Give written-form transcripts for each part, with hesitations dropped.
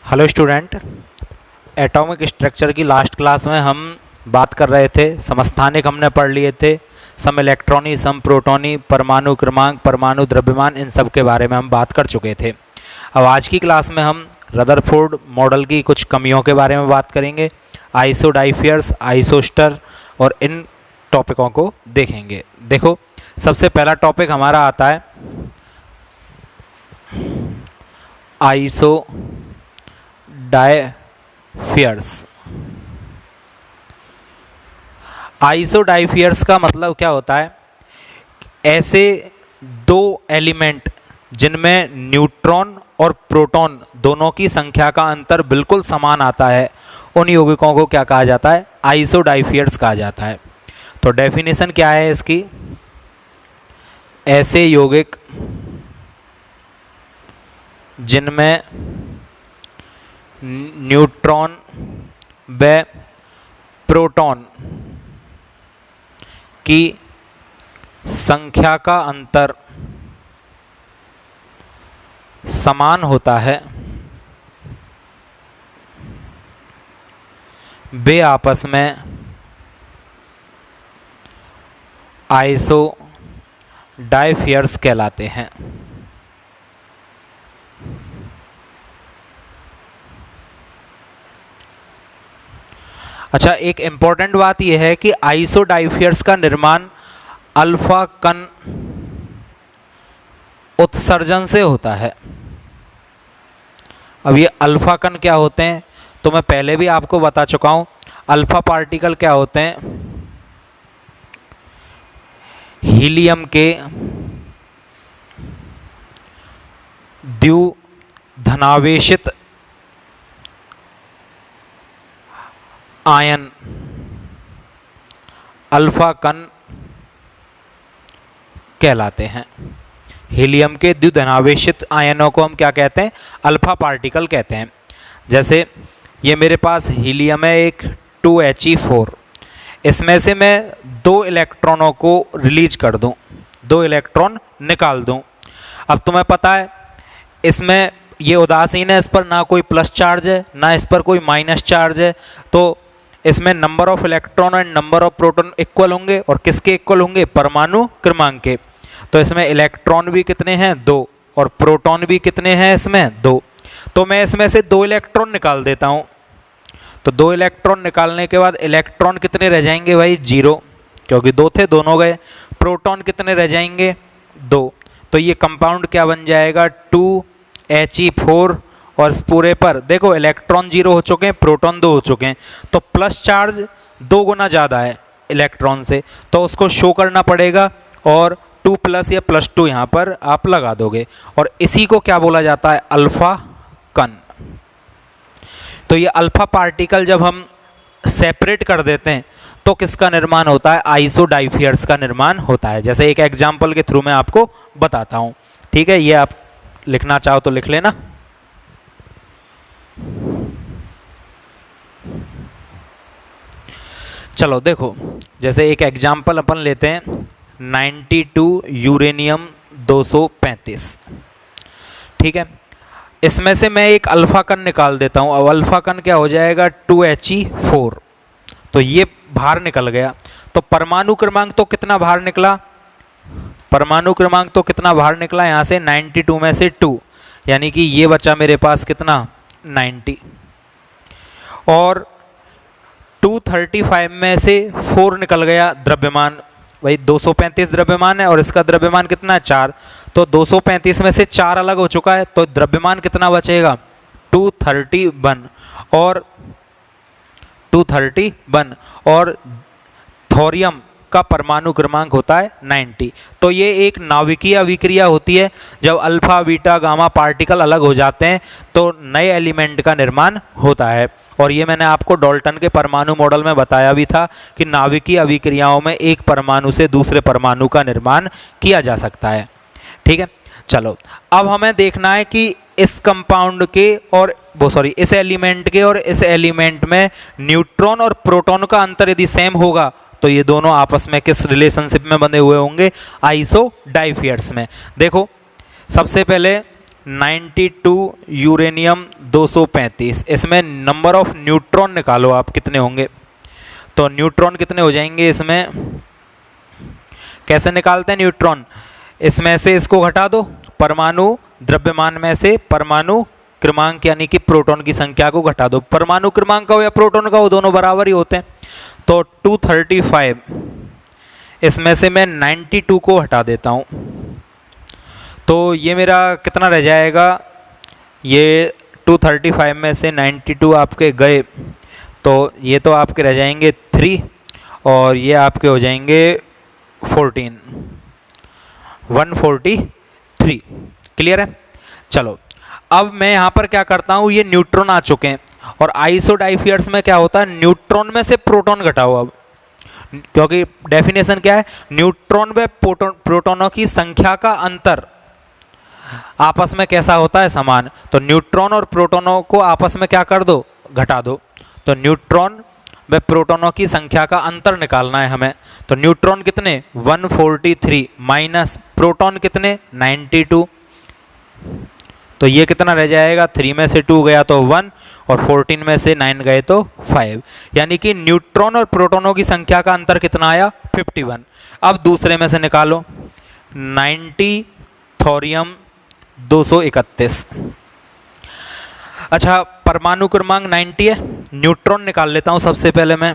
Hello student. Atomic structure की last class में हम बात कर रहे थे, समस्थानिक हमने पढ़ लिए थे, सम इलेक्ट्रॉनी, सम प्रोटॉनी, परमाणु क्रमांक, परमाणु द्रव्यमान, इन सब के बारे में हम बात कर चुके थे। अब आज की क्लास में हम रदरफोर्ड मॉडल की कुछ कमियों के बारे में बात करेंगे, आइसोडाइफियर्स, आइसोस्टर और इन टॉपिकों को देखेंगे। देखो, सबसे पहला टॉपिक हमारा आता है आइसोडाइफियर्स। आइसोडाइफियर्स का मतलब क्या होता है? ऐसे दो एलिमेंट जिनमें न्यूट्रॉन और प्रोटॉन दोनों की संख्या का अंतर बिल्कुल समान आता है, उन यौगिकों को क्या कहा जाता है? आइसोडाइफियर्स कहा जाता है। तो डेफिनेशन क्या है इसकी? ऐसे यौगिक जिनमें न्यूट्रॉन व प्रोटॉन की संख्या का अंतर समान होता है, वे आपस में आइसोडाइफियर्स कहलाते हैं। अच्छा, एक इम्पॉर्टेंट बात यह है कि आइसोडाइफियर्स का निर्माण अल्फा कण उत्सर्जन से होता है। अब ये अल्फा कण क्या होते हैं तो मैं पहले भी आपको बता चुका हूं। अल्फा पार्टिकल क्या होते हैं? हीलियम के द्विधनावेशित आयन अल्फा कण कहलाते हैं। हीलियम के द्विधनावेशित आयनों को हम क्या कहते हैं? अल्फा पार्टिकल कहते हैं। जैसे ये मेरे पास हीलियम है एक 2He4, इसमें से मैं दो इलेक्ट्रॉनों को रिलीज कर दूं, दो इलेक्ट्रॉन निकाल दूं। अब तुम्हें पता है इसमें ये उदासीन है, इस पर ना कोई प्लस चार्ज है ना इस पर कोई माइनस चार्ज है, तो इसमें number of electron and number of proton equal होंगे। और किसके इक्वल होंगे? परमाणु क्रमांक के। तो इसमें इलेक्ट्रॉन भी कितने हैं? 2, और प्रोटॉन भी कितने हैं? इसमें 2। तो मैं इसमें से 2 इलेक्ट्रॉन निकाल देता हूं। तो 2 इलेक्ट्रॉन निकालने के बाद इलेक्ट्रॉन कितने रह जाएंगे भाई? 0, क्योंकि 2 थे, दोनों गए। प्रोटॉन कितने रह जाएंगे? 2। तो ये कंपाउंड क्या बन जाएगा? 2He4। और इस पूरे पर देखो इलेक्ट्रॉन 0 हो चुके हैं, प्रोटॉन 2 हो चुके हैं, तो प्लस चार्ज 2 गुना ज़्यादा है इलेक्ट्रॉन से, तो उसको शो करना पड़ेगा और 2+ या +2 यहाँ पर आप लगा दोगे। और इसी को क्या बोला जाता है? अल्फा कण। तो ये अल्फा पार्टिकल जब हम सेपरेट कर देते हैं तो किसका निर्माण होता है? आइसोडाइफियर्स का निर्माण होता है। जैसे एक एग्जाम्पल के थ्रू मैं आपको बताता हूँ, ठीक है? ये आप लिखना चाहो तो लिख लेना। चलो देखो, जैसे एक एग्जाम्पल अपन लेते हैं 92 यूरेनियम 235, ठीक है? इसमें से मैं एक अल्फा कण निकाल देता हूं। अब अल्फा कण क्या हो जाएगा? 2He4। तो ये बाहर निकल गया। तो परमाणु क्रमांक तो कितना बाहर निकला? परमाणु क्रमांक तो कितना बाहर निकला? यहां से 92 में से 2, यानी कि ये बचा मेरे पास कितना? 90। और 235 में से 4 निकल गया द्रव्यमान। भाई 235 द्रव्यमान है और इसका द्रव्यमान कितना है? 4। तो 235 में से 4 अलग हो चुका है, तो द्रव्यमान कितना बचेगा? 231। और 231 और थोरियम का परमाणु क्रमांक होता है 90। तो ये एक नाभिकीय अभिक्रिया होती है। जब अल्फा, बीटा, गामा पार्टिकल अलग हो जाते हैं तो नए एलिमेंट का निर्माण होता है। और ये मैंने आपको डाल्टन के परमाणु मॉडल में बताया भी था कि नाभिकीय अभिक्रियाओं में एक परमाणु से दूसरे परमाणु का निर्माण किया जा सकता है, ठीक है? चलो, अब हमें देखना है कि इस कंपाउंड के और इस एलिमेंट के और इस एलिमेंट में न्यूट्रॉन और प्रोटॉन का अंतर यदि सेम होगा तो ये दोनों आपस में किस रिलेशनशिप में बंधे हुए होंगे? आइसोडाइफियर्स में। देखो सबसे पहले 92 यूरेनियम 235। इसमें नंबर ऑफ न्यूट्रॉन निकालो आप कितने होंगे। तो न्यूट्रॉन कितने हो जाएंगे इसमें, कैसे निकालते हैं न्यूट्रॉन, इसमें से इसको घटा दो, परमाणु द्रव्यमान में से परमाणु क्रमांक यानी कि प्रोटॉन की संख्या को घटा दो। परमाणु क्रमांक का हो या प्रोटॉन का हो, दोनों बराबर ही होते हैं। तो 235, इसमें से मैं 92 को हटा देता हूँ, तो ये मेरा कितना रह जाएगा, ये 235 में से 92 आपके गए, तो ये तो आपके रह जाएंगे 3 और ये आपके हो जाएंगे 14, 143। क्लियर है। चलो अब मैं यहाँ पर क्या करता हूँ, ये न्यूट्रॉन आ चुके हैं और आइसोडाइफियर्स में क्या होता है, न्यूट्रॉन में से प्रोटॉन घटाओ। अब क्योंकि डेफिनेशन क्या है, न्यूट्रॉन व प्रोटॉनों की संख्या का अंतर आपस में कैसा होता है, समान। तो न्यूट्रॉन और प्रोटॉनों को आपस में क्या कर दो, घटा दो। तो न्यूट्रॉन व प्रोटॉनों की संख्या का अंतर निकालना है हमें। तो न्यूट्रॉन कितने 143 माइनस प्रोटॉन कितने 92, तो ये कितना रह जाएगा, 3 में से 2 गया तो 1 और 14 में से 9 गए तो 5, यानी कि न्यूट्रॉन और प्रोटॉनों की संख्या का अंतर कितना आया 51। अब दूसरे में से निकालो 90 थोरियम 231। अच्छा परमाणु क्रमांक 90 है, न्यूट्रॉन निकाल लेता हूं सबसे पहले मैं।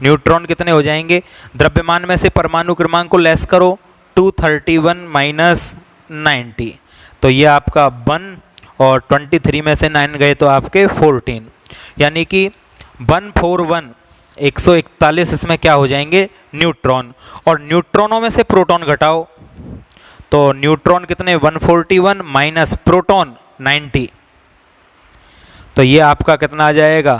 न्यूट्रॉन कितने हो जाएंगे, द्रव्यमान में से परमाणु क्रमांक को लेस करो, 231 माइनस 90, तो ये आपका 1 और 23 में से 9 गए तो आपके 14, यानी कि 141 141 इसमें क्या हो जाएंगे न्यूट्रॉन। और न्यूट्रॉनों में से प्रोटॉन घटाओ, तो न्यूट्रॉन कितने 141 माइनस प्रोटॉन 90, तो ये आपका कितना आ जाएगा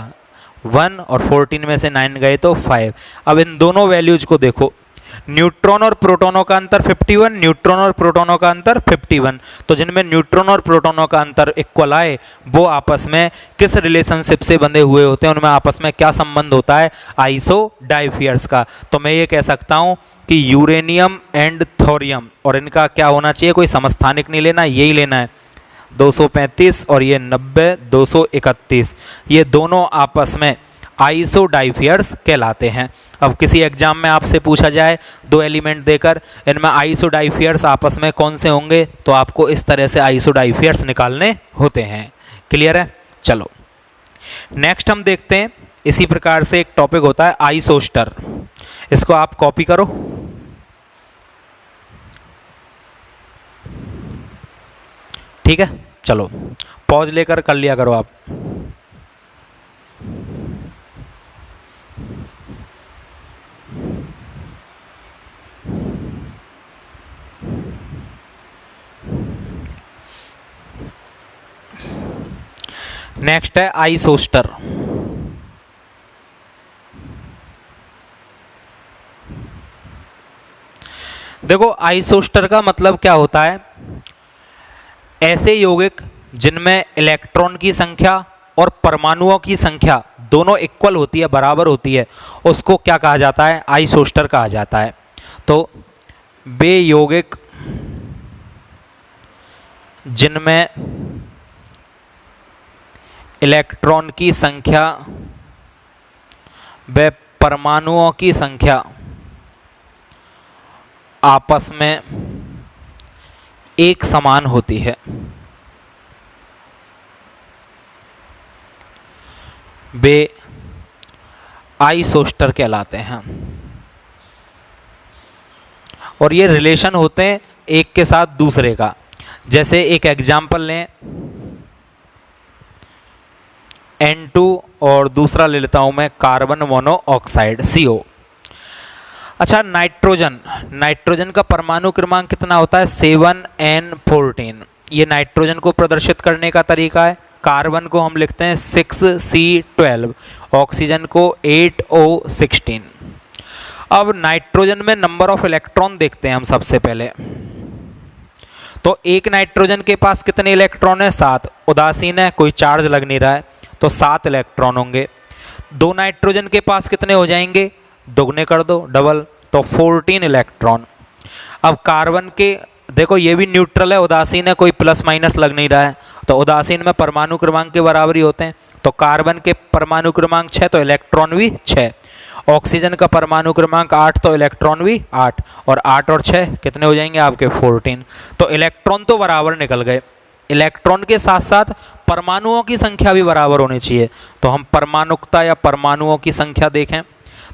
1 और 14 में से 9 गए तो 5। अब इन दोनों वैल्यूज को देखो, न्यूट्रॉन और प्रोटॉनों का अंतर 51, न्यूट्रॉन और प्रोटॉनों का अंतर 51, तो जिनमें न्यूट्रॉन और प्रोटॉनों का अंतर इक्वल आए वो आपस में किस रिलेशनशिप से बंधे हुए होते हैं, उनमें आपस में क्या संबंध होता है, आइसोडाइफियर्स का। तो मैं ये कह सकता हूँ कि यूरेनियम एंड थोरियम, और इनका क्या होना चाहिए, कोई समस्थानिक नहीं लेना, यही लेना है 235 और ये 90 231, ये दोनों आपस में आइसोडाइफियर्स कहलाते हैं। अब किसी एग्जाम में आपसे पूछा जाए 2 एलिमेंट देकर, इनमें आइसोडाइफियर्स आपस में कौन से होंगे, तो आपको इस तरह से आइसोडाइफियर्स निकालने होते हैं। क्लियर है। चलो नेक्स्ट हम देखते हैं, इसी प्रकार से एक टॉपिक होता है आइसोस्टर, इसको आप कॉपी करो। ठीक है, चलो पॉज लेकर कर लिया करो आप। नेक्स्ट है आइसोस्टर। देखो आइसोस्टर का मतलब क्या होता है, ऐसे यौगिक जिनमें इलेक्ट्रॉन की संख्या और परमाणुओं की संख्या दोनों इक्वल होती है, बराबर होती है, उसको क्या कहा जाता है, आइसोस्टर कहा जाता है। तो वे यौगिक जिनमें इलेक्ट्रॉन की संख्या व परमाणुओं की संख्या आपस में एक समान होती है, वे आइसोस्टर कहलाते हैं। और ये रिलेशन होते हैं एक के साथ दूसरे का। जैसे एक एग्जाम्पल लें, N2 और दूसरा ले लेता हूं मैं कार्बन मोनोऑक्साइड CO। अच्छा नाइट्रोजन, नाइट्रोजन का परमाणु क्रमांक कितना होता है 7N14। ये नाइट्रोजन को प्रदर्शित करने का तरीका है। कार्बन को हम लिखते हैं 6C12, ऑक्सीजन को 8O16। अब नाइट्रोजन में नंबर ऑफ इलेक्ट्रॉन देखते हैं हम सबसे पहले। तो एक नाइट्रोजन के पास कितने इलेक्ट्रॉन है 7, उदासीन है, कोई चार्ज लग नहीं रहा है, तो 7 इलेक्ट्रॉन होंगे। 2 नाइट्रोजन के पास कितने हो जाएंगे, दुगने कर दो डबल, तो 14 इलेक्ट्रॉन। अब कार्बन के देखो ये भी न्यूट्रल है, उदासीन है, कोई प्लस माइनस लग नहीं रहा है, तो उदासीन में परमाणु क्रमांक के बराबर ही होते हैं। तो कार्बन के परमाणु क्रमांक 6 तो इलेक्ट्रॉन भी 6, ऑक्सीजन का परमाणु क्रमांक 8 तो इलेक्ट्रॉन भी 8, और 8 और 6 कितने हो जाएंगे आपके 14। तो इलेक्ट्रॉन तो बराबर निकल गए। इलेक्ट्रॉन के साथ साथ परमाणुओं की संख्या भी बराबर होनी चाहिए। तो हम परमाणुकता या परमाणुओं की संख्या देखें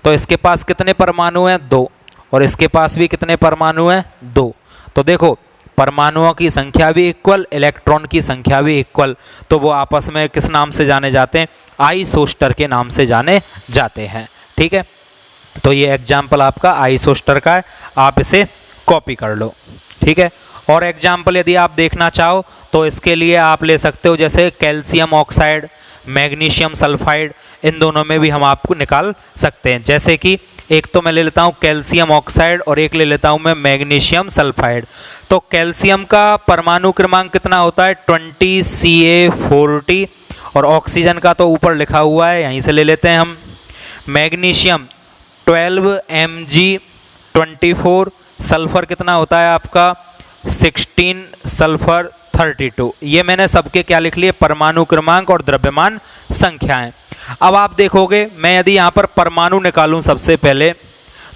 तो इसके पास कितने परमाणु हैं, 2, और इसके पास भी कितने परमाणु हैं, 2। तो देखो परमाणुओं की संख्या भी इक्वल, इलेक्ट्रॉन की संख्या भी इक्वल, तो वो आपस में किस नाम से जाने जाते हैं, आइसोस्टर के नाम से जाने जाते हैं। ठीक है, तो ये एग्जाम्पल आपका आइसोस्टर का है, आप इसे कॉपी कर लो। ठीक है, और एग्जाम्पल यदि आप देखना चाहो तो इसके लिए आप ले सकते हो, जैसे कैल्शियम ऑक्साइड, मैग्नीशियम सल्फाइड, इन दोनों में भी हम आपको निकाल सकते हैं। जैसे कि एक तो मैं ले लेता हूँ कैल्शियम ऑक्साइड और एक ले लेता हूँ मैं मैग्नीशियम सल्फाइड। तो कैल्शियम का परमाणु क्रमांक कितना होता है, 20 Ca40, और ऑक्सीजन का तो ऊपर लिखा हुआ है, यहीं से ले लेते हैं हम। मैग्नीशियम 12 Mg24, सल्फर कितना होता है आपका 16, सल्फर 32। ये मैंने सबके क्या लिख लिए, परमाणु क्रमांक और द्रव्यमान संख्याएं। अब आप देखोगे मैं यदि यहाँ पर परमाणु निकालूं सबसे पहले,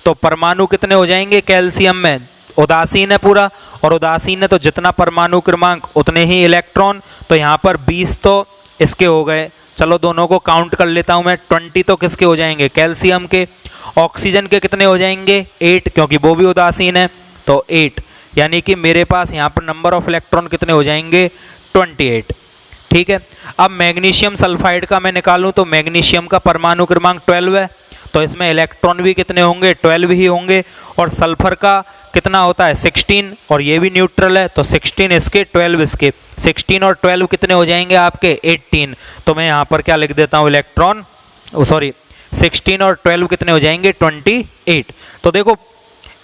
तो परमाणु कितने हो जाएंगे कैल्शियम में, उदासीन है पूरा, और उदासीन है तो जितना परमाणु क्रमांक उतने ही इलेक्ट्रॉन, तो यहाँ पर 20 तो इसके हो गए। चलो दोनों को काउंट कर लेता हूँ मैं, 20 तो किसके हो जाएंगे, कैल्शियम के। ऑक्सीजन के कितने हो जाएंगे, 8, क्योंकि वो भी उदासीन है, तो 8, यानी कि मेरे पास यहाँ पर नंबर ऑफ इलेक्ट्रॉन कितने हो जाएंगे, 28। ठीक है, अब मैग्नीशियम सल्फाइड का मैं निकालूं तो मैग्नीशियम का परमाणु क्रमांक 12 है, तो इसमें इलेक्ट्रॉन भी कितने होंगे, 12 ही होंगे। और सल्फर का कितना होता है, 16, और ये भी न्यूट्रल है, तो 16 इसके 12 इसके, 16 और 12 कितने हो जाएंगे आपके 18। तो मैं यहाँ पर क्या लिख देता हूँ, इलेक्ट्रॉन, सॉरी 16 और 12 कितने हो जाएंगे, 28। तो देखो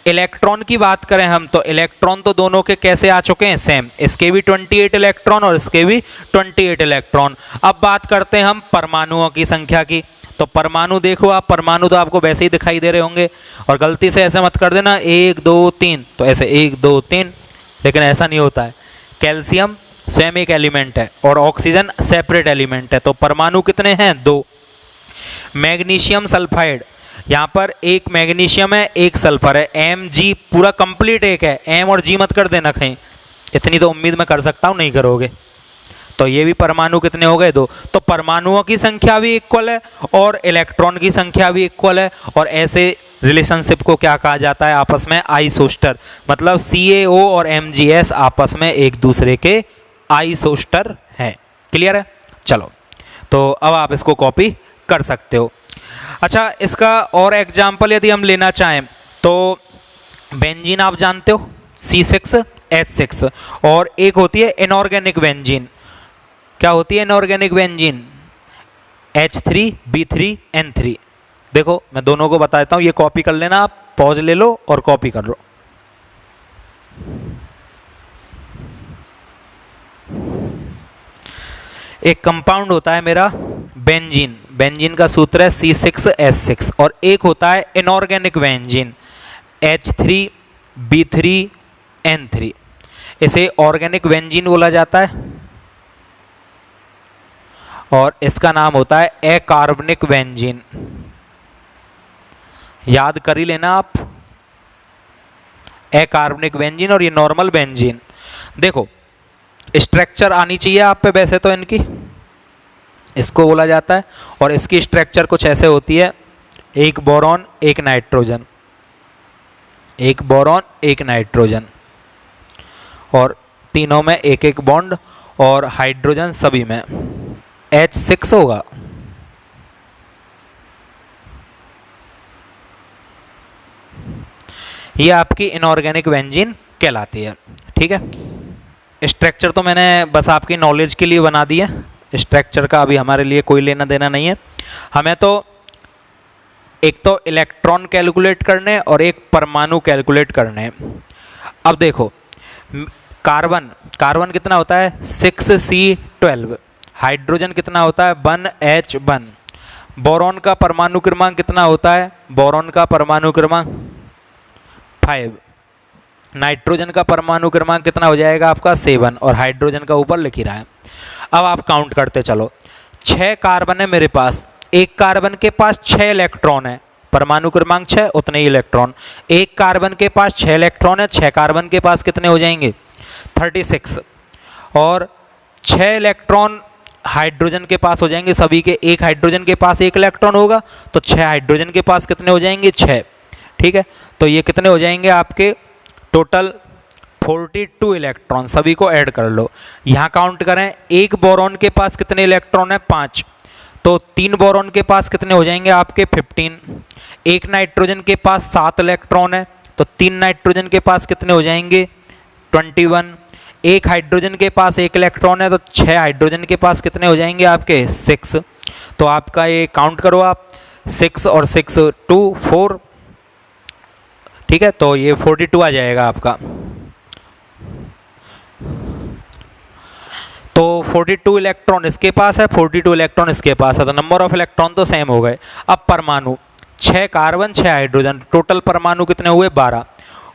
इलेक्ट्रॉन की बात करें हम, तो इलेक्ट्रॉन तो दोनों के कैसे आ चुके हैं, सेम, इसके भी 28 इलेक्ट्रॉन और इसके भी 28 इलेक्ट्रॉन। अब बात करते हैं हम परमाणुओं की संख्या की। तो परमाणु देखो आप, परमाणु तो आपको वैसे ही दिखाई दे रहे होंगे, और गलती से ऐसे मत कर देना 1 2 3, तो ऐसे 1 2 3, लेकिन ऐसा नहीं होता है। कैल्शियम स्वयं एक एलिमेंट है और ऑक्सीजन सेपरेट एलिमेंट है, तो परमाणु कितने हैं, 2। मैग्नीशियम सल्फाइड, यहाँ पर एक मैग्नीशियम है एक सल्फर है, Mg पूरा कंप्लीट एक है, M और G मत कर देना कहीं, इतनी तो उम्मीद मैं कर सकता हूँ नहीं करोगे। तो ये भी परमाणु कितने हो गए, 2। तो परमाणुओं की संख्या भी इक्वल है और इलेक्ट्रॉन की संख्या भी इक्वल है, और ऐसे रिलेशनशिप को क्या कहा जाता है आपस में, आइसोस्टर। मतलब CaO और MgS आपस में एक दूसरे के आइसोस्टर हैं। क्लियर है, चलो तो अब आप इसको कॉपी कर सकते हो। अच्छा, इसका और एग्जाम्पल यदि हम लेना चाहें तो बेंजीन आप जानते हो, C6H6, और एक होती है इनऑर्गेनिक बेंजीन। क्या होती है इनऑर्गेनिक बेंजीन, H3B3N3। देखो मैं दोनों को बता देता हूँ, ये कॉपी कर लेना, आप पॉज ले लो और कॉपी कर लो। एक कंपाउंड होता है मेरा बेंजीन, बेंजीन का सूत्र है C6H6, और एक होता है इनऑर्गेनिक बेंजीन H3B3N3। इसे ऑर्गेनिक बेंजीन बोला जाता है, और इसका नाम होता है अकार्बनिक बेंजीन। याद कर ही लेना आप, अकार्बनिक बेंजीन और ये नॉर्मल बेंजीन। देखो स्ट्रक्चर आनी चाहिए आप पे वैसे तो इनकी, इसको बोला जाता है, और इसकी स्ट्रक्चर कुछ ऐसे होती है, एक बोरॉन एक नाइट्रोजन, एक बोरॉन एक नाइट्रोजन, और तीनों में एक एक बॉन्ड, और हाइड्रोजन सभी में। H6 होगा, ये आपकी इनऑर्गेनिक बेंजीन कहलाती है। ठीक है, स्ट्रक्चर तो मैंने बस आपकी नॉलेज के लिए बना दिया, स्ट्रक्चर का अभी हमारे लिए कोई लेना देना नहीं है। हमें तो एक तो इलेक्ट्रॉन कैलकुलेट करने और एक परमाणु कैलकुलेट करने। अब देखो कार्बन, कार्बन कितना होता है 6C12, हाइड्रोजन कितना होता है 1H1, बोरॉन का परमाणु क्रमांक कितना होता है, बोरॉन का परमाणु क्रमांक 5, नाइट्रोजन का परमाणु क्रमांक कितना हो जाएगा आपका 7 और हाइड्रोजन का ऊपर लिख ही रहा है। अब आप काउंट करते चलो, 6 कार्बन है मेरे पास, एक कार्बन के पास 6 इलेक्ट्रॉन है, परमाणु क्रमांक 6 उतने ही इलेक्ट्रॉन। एक कार्बन के पास 6 इलेक्ट्रॉन है, 6 कार्बन के पास कितने हो जाएंगे 36, और 6 इलेक्ट्रॉन हाइड्रोजन के पास हो जाएंगे सभी के। एक हाइड्रोजन के पास 1 इलेक्ट्रॉन होगा तो 6 हाइड्रोजन के पास कितने हो जाएंगे 6। ठीक है, तो ये कितने हो जाएंगे आपके टोटल 42 इलेक्ट्रॉन। सभी को ऐड कर लो, यहाँ काउंट करें, एक बोरॉन के पास कितने इलेक्ट्रॉन है 5, तो 3 बोरॉन के पास कितने हो जाएंगे आपके 15। एक नाइट्रोजन के पास 7 इलेक्ट्रॉन है तो 3 नाइट्रोजन के पास कितने हो जाएंगे 21। एक हाइड्रोजन के पास 1 इलेक्ट्रॉन है तो 6 हाइड्रोजन के पास कितने हो जाएंगे आपके 6। तो आपका ये काउंट करो आप, 6 और 6 2 4, ठीक है, तो ये 42 आ जाएगा आपका। तो 42 इलेक्ट्रॉन इसके पास है, 42 इलेक्ट्रॉन इसके पास है, तो नंबर ऑफ इलेक्ट्रॉन तो सेम हो गए। अब परमाणु, 6 कार्बन 6 हाइड्रोजन, टोटल परमाणु कितने हुए 12,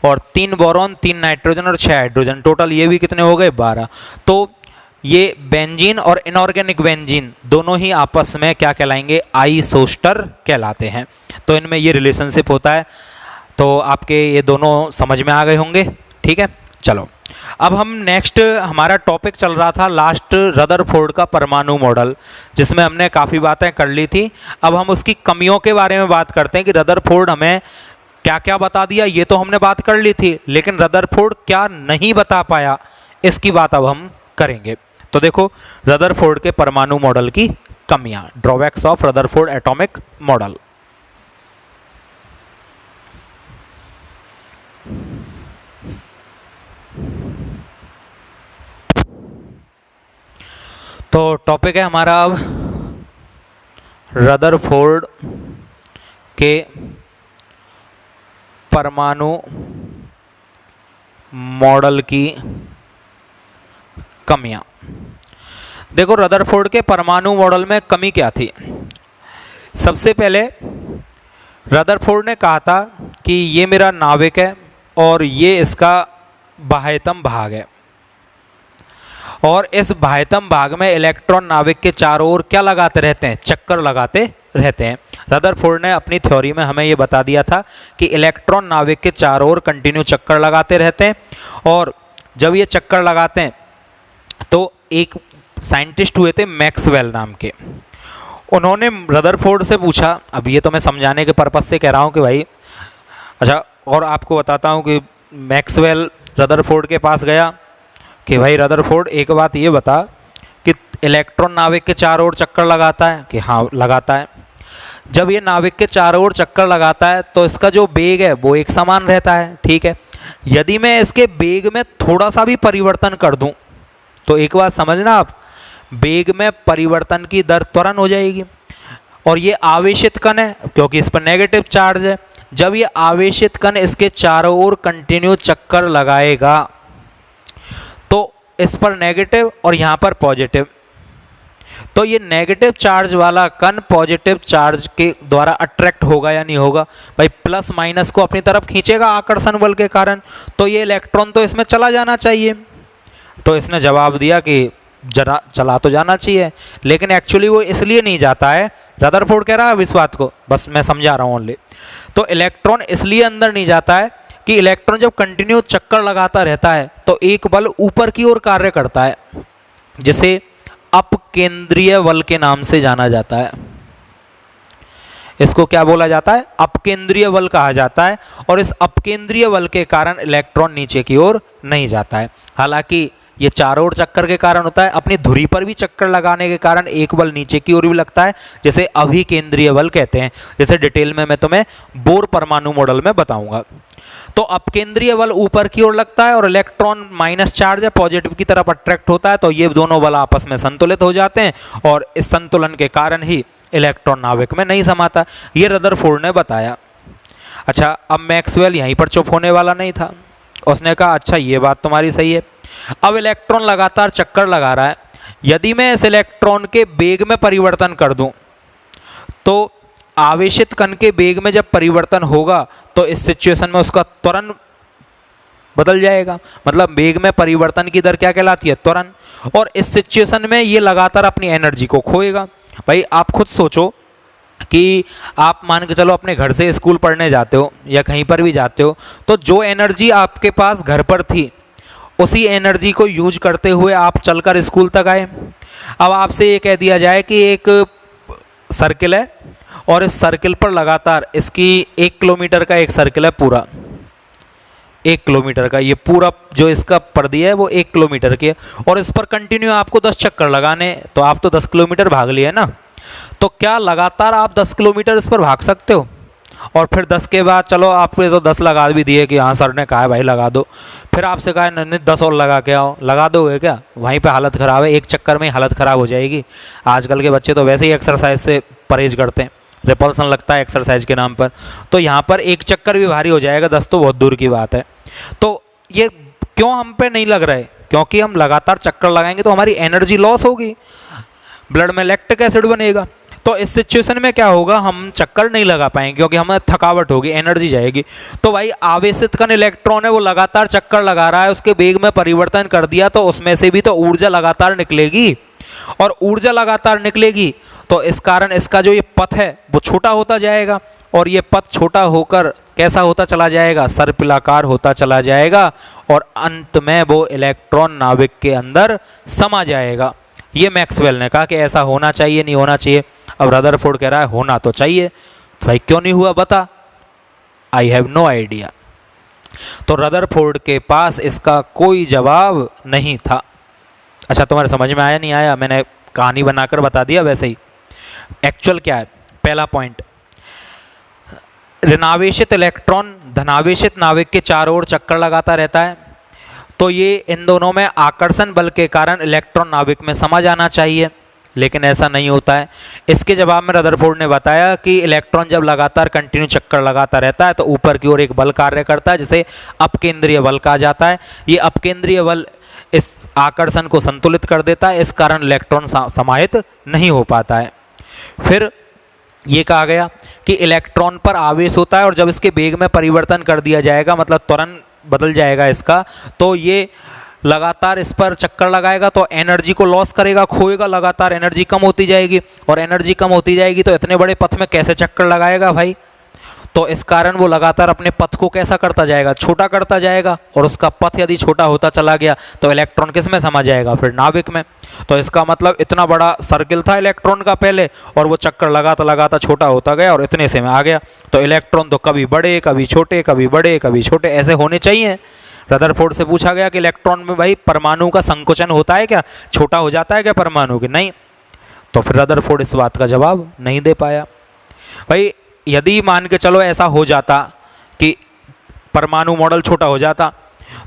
और 3 बोरॉन 3 नाइट्रोजन और 6 हाइड्रोजन, टोटल ये भी कितने हो गए 12। तो ये बेंजीन और इनऑर्गेनिक बेंजीन दोनों ही आपस में क्या कहलाएंगे आइसोस्टर कहलाते हैं। तो इनमें ये रिलेशनशिप होता है, तो आपके ये दोनों समझ में आ गए होंगे। ठीक है, चलो अब हम नेक्स्ट, हमारा टॉपिक चल रहा था लास्ट रदरफोर्ड का परमाणु मॉडल, जिसमें हमने काफ़ी बातें कर ली थी। अब हम उसकी कमियों के बारे में बात करते हैं कि रदरफोर्ड हमें क्या क्या बता दिया, ये तो हमने बात कर ली थी, लेकिन रदरफोर्ड क्या नहीं बता पाया इसकी बात अब हम करेंगे। तो देखो रदरफोर्ड के परमाणु मॉडल की कमियां, drawbacks of Rutherford atomic model. तो टॉपिक है हमारा अब रदरफोर्ड के परमाणु मॉडल की कमियां। देखो रदरफोर्ड के परमाणु मॉडल में कमी क्या थी। सबसे पहले रदरफोर्ड ने कहा था कि ये मेरा नाविक है और ये इसका बाह्यतम भाग है, और इस बाह्यतम भाग में इलेक्ट्रॉन नाविक के चारों ओर क्या लगाते रहते हैं, चक्कर लगाते रहते हैं। रदरफोर्ड ने अपनी थ्योरी में हमें ये बता दिया था कि इलेक्ट्रॉन नाविक के चारों ओर कंटिन्यू चक्कर लगाते रहते हैं, और जब ये चक्कर लगाते हैं तो एक साइंटिस्ट हुए थे मैक्सवेल नाम के, उन्होंने रदरफोर्ड से पूछा, अब ये तो मैं समझाने के पर्पज़ से कह रहा हूँ कि भाई, अच्छा और आपको बताता हूँ कि मैक्सवेल रदरफोर्ड के पास गया कि भाई रदरफोर्ड एक बात ये बता कि इलेक्ट्रॉन नाविक के चारों ओर चक्कर लगाता है, कि हाँ लगाता है। जब ये नाविक के चारों ओर चक्कर लगाता है तो इसका जो वेग है वो एक समान रहता है, ठीक है। यदि मैं इसके वेग में थोड़ा सा भी परिवर्तन कर दूं तो एक बात समझना आप, वेग में परिवर्तन की दर त्वरण हो जाएगी, और ये आवेशित कण है क्योंकि इस पर नेगेटिव चार्ज है। जब ये आवेशित कण इसके चारों ओर कंटिन्यू चक्कर लगाएगा तो इस पर नेगेटिव और यहाँ पर पॉजिटिव, तो ये नेगेटिव चार्ज वाला कण पॉजिटिव चार्ज के द्वारा अट्रैक्ट होगा या नहीं होगा, भाई प्लस माइनस को अपनी तरफ खींचेगा आकर्षण बल के कारण, तो ये इलेक्ट्रॉन तो इसमें चला जाना चाहिए। तो इसने जवाब दिया कि जरा चला तो जाना चाहिए, लेकिन एक्चुअली वो इसलिए नहीं जाता है। रदरफोर्ड कह रहा है इस बात को, बस मैं समझा रहा हूँ ओनली। तो इलेक्ट्रॉन इसलिए अंदर नहीं जाता है कि इलेक्ट्रॉन जब कंटिन्यू चक्कर लगाता रहता है तो एक बल ऊपर की ओर कार्य करता है, जिसे अपकेंद्रीय बल के नाम से जाना जाता है। इसको क्या बोला जाता है, अपकेंद्रीय बल कहा जाता है, और इस अपकेंद्रीय बल के कारण इलेक्ट्रॉन नीचे की ओर नहीं जाता है। हालांकि ये चारों ओर चक्कर के कारण होता है, अपनी धुरी पर भी चक्कर लगाने के कारण एक बल नीचे की ओर भी लगता है, जिसे अभिकेंद्रीय बल कहते हैं, जैसे डिटेल में मैं तुम्हें बोर परमाणु मॉडल में बताऊंगा। तो अपकेंद्रीय बल ऊपर की ओर लगता है और इलेक्ट्रॉन माइनस चार्ज है पॉजिटिव की तरफ अट्रैक्ट होता है, तो ये दोनों बल आपस में संतुलित हो जाते हैं, और इस संतुलन के कारण ही इलेक्ट्रॉन नाविक में नहीं समाता। ये रदरफोर्ड ने बताया। अच्छा, अब मैक्सवेल यहीं पर चुप होने वाला नहीं था, उसने कहा अच्छा ये बात तुम्हारी सही है। अब इलेक्ट्रॉन लगातार चक्कर लगा रहा है, यदि मैं इस इलेक्ट्रॉन के वेग में परिवर्तन कर दूं तो आवेशित कण के वेग में जब परिवर्तन होगा तो इस सिचुएशन में उसका त्वरण बदल जाएगा। मतलब वेग में परिवर्तन की दर क्या कहलाती है? त्वरण। और इस सिचुएशन में ये लगातार अपनी एनर्जी को खोएगा। भाई आप खुद सोचो कि आप मान के चलो अपने घर से स्कूल पढ़ने जाते हो या कहीं पर भी जाते हो, तो जो एनर्जी आपके पास घर पर थी उसी एनर्जी को यूज करते हुए आप चलकर स्कूल तक आए। अब आपसे ये कह दिया जाए कि एक सर्किल है और इस सर्किल पर लगातार इसकी 1 किलोमीटर का एक सर्किल है, पूरा 1 किलोमीटर का, ये पूरा जो इसका परिधि है वो 1 किलोमीटर की है, और इस पर कंटिन्यू आपको 10 चक्कर लगाने, तो आप तो 10 किलोमीटर भाग लिए ना। तो क्या लगातार आप 10 किलोमीटर इस पर भाग सकते हो? और फिर 10 के बाद चलो आपने तो 10 लगा भी दिए कि हाँ सर ने कहा है भाई लगा दो, फिर आपसे कहा नहीं 10 और लगा के आओ, लगा दोगे क्या? वहीं पे हालत ख़राब है, एक चक्कर में ही हालत ख़राब हो जाएगी। आजकल के बच्चे तो वैसे ही एक्सरसाइज से परहेज करते हैं, रिपल्सन लगता है एक्सरसाइज के नाम पर, तो यहाँ पर एक चक्कर भी भारी हो जाएगा, 10 तो बहुत दूर की बात है। तो ये क्यों हम पे नहीं लग रहा है? क्योंकि हम लगातार चक्कर लगाएंगे तो हमारी एनर्जी लॉस होगी, ब्लड में लैक्टिक एसिड बनेगा। तो इस सिचुएशन में क्या होगा, हम चक्कर नहीं लगा पाएंगे क्योंकि हमें थकावट होगी, एनर्जी जाएगी। तो भाई आवेशित कण इलेक्ट्रॉन है, वो लगातार चक्कर लगा रहा है, उसके वेग में परिवर्तन कर दिया तो उसमें से भी तो ऊर्जा लगातार निकलेगी, और ऊर्जा लगातार निकलेगी तो इस कारण इसका जो ये पथ है वो छोटा होता जाएगा, और ये पथ छोटा होकर कैसा होता चला जाएगा? सर्पिलाकार होता चला जाएगा, और अंत में वो इलेक्ट्रॉन नाभिक के अंदर समा जाएगा। ये मैक्सवेल ने कहा कि ऐसा होना चाहिए, नहीं होना चाहिए। अब रदरफोर्ड कह रहा है होना तो चाहिए। भाई क्यों नहीं हुआ बता? I have no idea. तो रदरफोर्ड के पास इसका कोई जवाब नहीं था। अच्छा तुम्हारे समझ में आया नहीं आया? मैंने कहानी बनाकर बता दिया वैसे ही। एक्चुअल क्या है? पहला पॉइंट, ऋणावेशित इलेक्ट्रॉन धनावेशित नाभिक के चारों ओर चक्कर लगाता रहता है, तो ये इन दोनों में आकर्षण बल के कारण इलेक्ट्रॉन नाभिक में समा जाना चाहिए, लेकिन ऐसा नहीं होता है। इसके जवाब में रदरफोर्ड ने बताया कि इलेक्ट्रॉन जब लगातार कंटिन्यू चक्कर लगाता रहता है तो ऊपर की ओर एक बल कार्य करता है जिसे अपकेंद्रीय बल कहा जाता है। ये अपकेंद्रीय बल इस आकर्षण को संतुलित कर देता है, इस कारण इलेक्ट्रॉन समाहित नहीं हो पाता है। फिर ये कहा गया कि इलेक्ट्रॉन पर आवेश होता है और जब इसके वेग में परिवर्तन कर दिया जाएगा, मतलब त्वरण बदल जाएगा इसका, तो ये लगातार इस पर चक्कर लगाएगा तो एनर्जी को लॉस करेगा, खोएगा, लगातार एनर्जी कम होती जाएगी, और एनर्जी कम होती जाएगी तो इतने बड़े पथ में कैसे चक्कर लगाएगा भाई? तो इस कारण वो लगातार अपने पथ को कैसा करता जाएगा? छोटा करता जाएगा, और उसका पथ यदि छोटा होता चला गया तो इलेक्ट्रॉन किस में समा जाएगा? फिर नाभिक में। तो इसका मतलब इतना बड़ा सर्किल था इलेक्ट्रॉन का पहले, और वो चक्कर लगाता लगाता छोटा होता गया और इतने से में आ गया। तो इलेक्ट्रॉन तो कभी बड़े कभी छोटे, कभी बड़े कभी छोटे ऐसे होने चाहिए। रदरफोर्ड से पूछा गया कि इलेक्ट्रॉन में भाई परमाणु का संकोचन होता है क्या? छोटा हो जाता है क्या परमाणु के? नहीं। तो फिर रदरफोर्ड इस बात का जवाब नहीं दे पाया। भाई यदि मान के चलो ऐसा हो जाता कि परमाणु मॉडल छोटा हो जाता,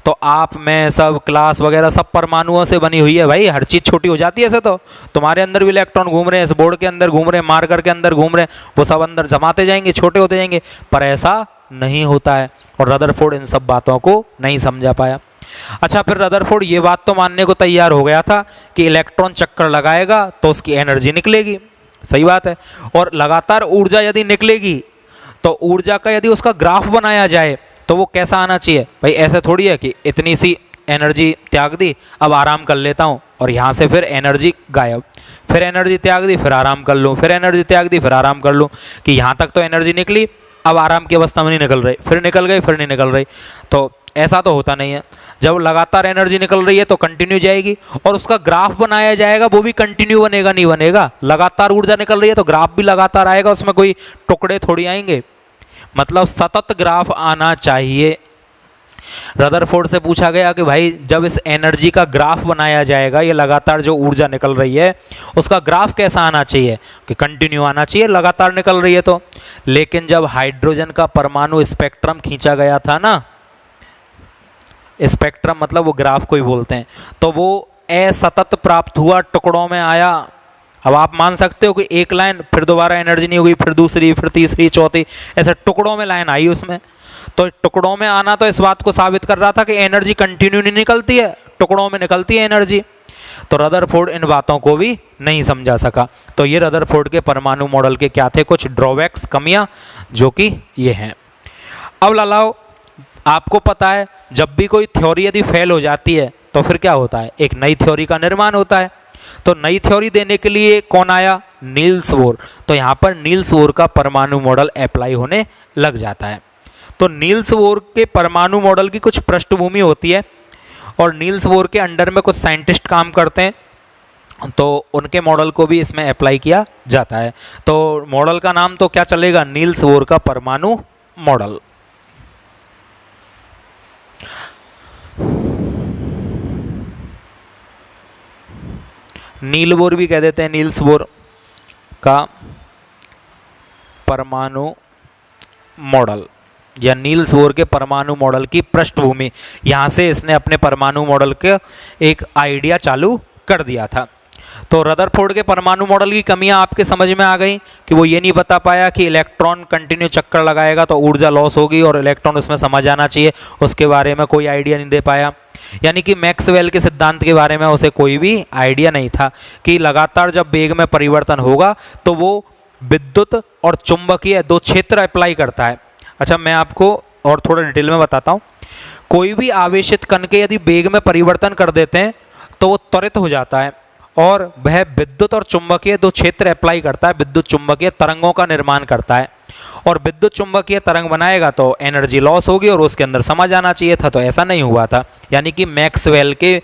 तो आप में सब क्लास वगैरह सब परमाणुओं से बनी हुई है भाई, हर चीज़ छोटी हो जाती है। ऐसे तो तुम्हारे अंदर भी इलेक्ट्रॉन घूम रहे हैं, इस बोर्ड के अंदर घूम रहे हैं, मार्कर के अंदर घूम रहे हैं, वो सब अंदर जमाते जाएंगे, छोटे होते जाएंगे, पर ऐसा नहीं होता है, और रदरफोर्ड इन सब बातों को नहीं समझा पाया। अच्छा, फिर रदरफोर्ड ये बात तो मानने को तैयार हो गया था कि इलेक्ट्रॉन चक्कर लगाएगा तो उसकी एनर्जी निकलेगी, सही बात है, और लगातार ऊर्जा यदि निकलेगी तो ऊर्जा का यदि उसका ग्राफ बनाया जाए तो वो कैसा आना चाहिए? भाई ऐसे थोड़ी है कि इतनी सी एनर्जी त्याग दी, अब आराम कर लेता हूँ, और यहाँ से फिर एनर्जी गायब, फिर एनर्जी त्याग दी, फिर आराम कर लूँ, फिर एनर्जी त्याग दी, फिर आराम कर लूँ, कि यहाँ तक तो एनर्जी निकली, अब आराम की अवस्था में नहीं निकल रही, फिर निकल गई, फिर नहीं निकल रही। तो ऐसा तो होता नहीं है। जब लगातार एनर्जी निकल रही है तो कंटिन्यू जाएगी, और उसका ग्राफ बनाया जाएगा, वो भी कंटिन्यू बनेगा, नहीं बनेगा। लगातार ऊर्जा निकल रही है तो ग्राफ भी लगातार आएगा, उसमें कोई टुकड़े थोड़ी आएंगे, मतलब सतत ग्राफ आना चाहिए। रदरफोर्ड से पूछा गया कि भाई जब इस एनर्जी का ग्राफ बनाया जाएगा, ये लगातार जो ऊर्जा निकल रही है उसका ग्राफ कैसा आना चाहिए? कि कंटिन्यू आना चाहिए, लगातार निकल रही है तो। लेकिन जब हाइड्रोजन का परमाणु स्पेक्ट्रम खींचा गया था ना, स्पेक्ट्रम मतलब वो ग्राफ को ही बोलते हैं, तो वो असतत प्राप्त हुआ, टुकड़ों में आया। अब आप मान सकते हो कि एक लाइन, फिर दोबारा एनर्जी नहीं हुई, फिर दूसरी, फिर तीसरी, चौथी, ऐसे टुकड़ों में लाइन आई उसमें। तो टुकड़ों में आना तो इस बात को साबित कर रहा था कि एनर्जी कंटिन्यू नहीं निकलती है, टुकड़ों में निकलती है एनर्जी। तो रदरफोर्ड इन बातों को भी नहीं समझा सका। तो ये रदरफोर्ड के परमाणु मॉडल के क्या थे कुछ ड्रॉबैक्स, कमियां, जो कि ये हैं। अब लाओ आपको पता है जब भी कोई थ्योरी यदि फेल हो जाती है तो फिर क्या होता है, एक नई थ्योरी का निर्माण होता है। तो नई थ्योरी देने के लिए कौन आया, नील्स बोर। तो यहाँ पर नील्स बोर का परमाणु मॉडल अप्लाई होने लग जाता है। तो नील्स बोर के परमाणु मॉडल की कुछ पृष्ठभूमि होती है और नील्स बोर के अंडर में कुछ साइंटिस्ट काम करते हैं, तो उनके मॉडल को भी इसमें अप्लाई किया जाता है। तो मॉडल का नाम तो क्या चलेगा, नील्स बोर का परमाणु मॉडल। नील बोर भी कह देते हैं, नील्स बोर का परमाणु मॉडल या नील्स बोर के परमाणु मॉडल की पृष्ठभूमि, यहाँ से इसने अपने परमाणु मॉडल के एक आइडिया चालू कर दिया था। तो रदरफोर्ड के परमाणु मॉडल की कमियां आपके समझ में आ गई कि वो ये नहीं बता पाया कि इलेक्ट्रॉन कंटिन्यू चक्कर लगाएगा तो ऊर्जा लॉस होगी और इलेक्ट्रॉन उसमें समा जाना चाहिए, उसके बारे में कोई आइडिया नहीं दे पाया। यानी कि मैक्सवेल के सिद्धांत के बारे में उसे कोई भी आइडिया नहीं था कि लगातार जब वेग में परिवर्तन होगा तो वो विद्युत और चुंबकीय दो क्षेत्र अप्लाई करता है। अच्छा, मैं आपको और थोड़ा डिटेल में बताता हूँ। कोई भी आवेशित कण के यदि वेग में परिवर्तन कर देते हैं तो वो त्वरित हो जाता है और वह विद्युत और चुंबकीय दो क्षेत्र अप्लाई करता है, विद्युत चुंबकीय तरंगों का निर्माण करता है। और विद्युत चुंबकीय तरंग बनाएगा तो एनर्जी लॉस होगी और उसके अंदर समा जाना चाहिए था, तो ऐसा नहीं हुआ था। यानी कि मैक्सवेल के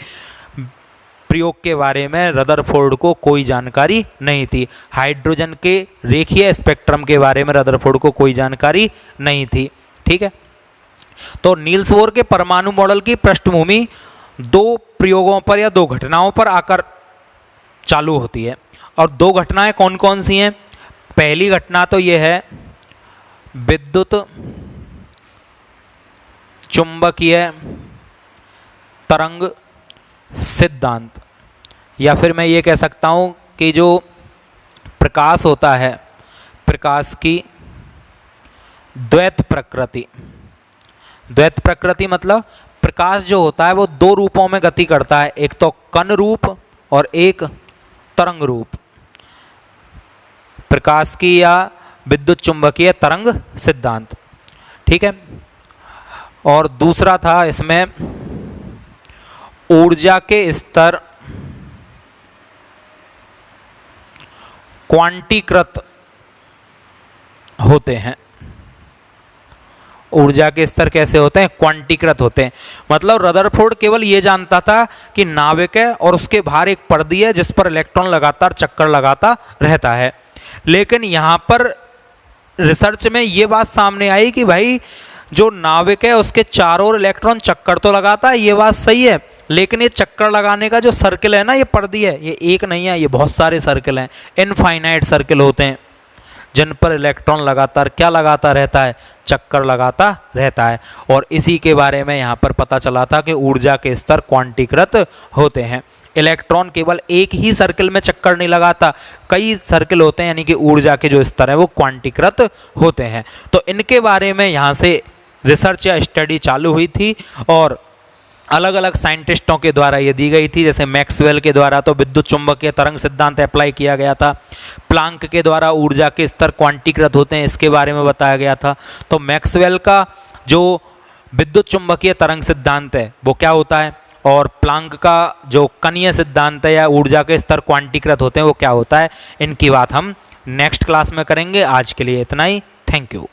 प्रयोग के बारे में रदरफोर्ड को कोई जानकारी नहीं थी। हाइड्रोजन के रेखीय स्पेक्ट्रम के बारे में रदरफोर्ड को कोई जानकारी नहीं थी। ठीक है, तो नील्स बोर के परमाणु मॉडल की पृष्ठभूमि दो प्रयोगों पर या दो घटनाओं पर आकर चालू होती है। और दो घटनाएं कौन कौन सी हैं? पहली घटना तो यह है विद्युत चुंबकीय तरंग सिद्धांत, या फिर मैं ये कह सकता हूं कि जो प्रकाश होता है, प्रकाश की द्वैत प्रकृति। द्वैत प्रकृति मतलब प्रकाश जो होता है वो दो रूपों में गति करता है, एक तो कण रूप और एक तरंग रूप। प्रकाश की या विद्युत चुंबकीय तरंग सिद्धांत। ठीक है, और दूसरा था इसमें ऊर्जा के स्तर क्वांटीकृत होते हैं। ऊर्जा के स्तर कैसे होते हैं? क्वांटीकृत होते हैं। मतलब रदरफोर्ड केवल ये जानता था कि नाविक है और उसके बाहर एक पर्दी है जिस पर इलेक्ट्रॉन लगातार चक्कर लगाता रहता है। लेकिन यहाँ पर रिसर्च में ये बात सामने आई कि भाई जो नाविक है उसके चारों ओर इलेक्ट्रॉन चक्कर तो लगाता है, ये बात सही है, लेकिन ये चक्कर लगाने का जो सर्किल है ना, ये पर्दी है, ये एक नहीं है, ये बहुत सारे सर्किल हैं, इनफाइनाइट सर्किल होते हैं जिन पर इलेक्ट्रॉन लगातार क्या लगाता रहता है? चक्कर लगाता रहता है। और इसी के बारे में यहाँ पर पता चला था कि ऊर्जा के स्तर क्वांटीकृत होते हैं। इलेक्ट्रॉन केवल एक ही सर्किल में चक्कर नहीं लगाता, कई सर्किल होते हैं, यानी कि ऊर्जा के जो स्तर है वो क्वांटीकृत होते हैं। तो इनके बारे में यहाँ से रिसर्च या स्टडी चालू हुई थी और अलग अलग साइंटिस्टों के द्वारा ये दी गई थी। जैसे मैक्सवेल के द्वारा तो विद्युत चुंबकीय तरंग सिद्धांत अप्लाई किया गया था, प्लांक के द्वारा ऊर्जा के स्तर क्वांटीकृत होते हैं इसके बारे में बताया गया था। तो मैक्सवेल का जो विद्युत चुंबकीय तरंग सिद्धांत है वो क्या होता है, और प्लांक का जो कणीय सिद्धांत है या ऊर्जा के स्तर क्वांटीकृत होते हैं वो क्या होता है, इनकी बात हम नेक्स्ट क्लास में करेंगे। आज के लिए इतना ही। Thank you.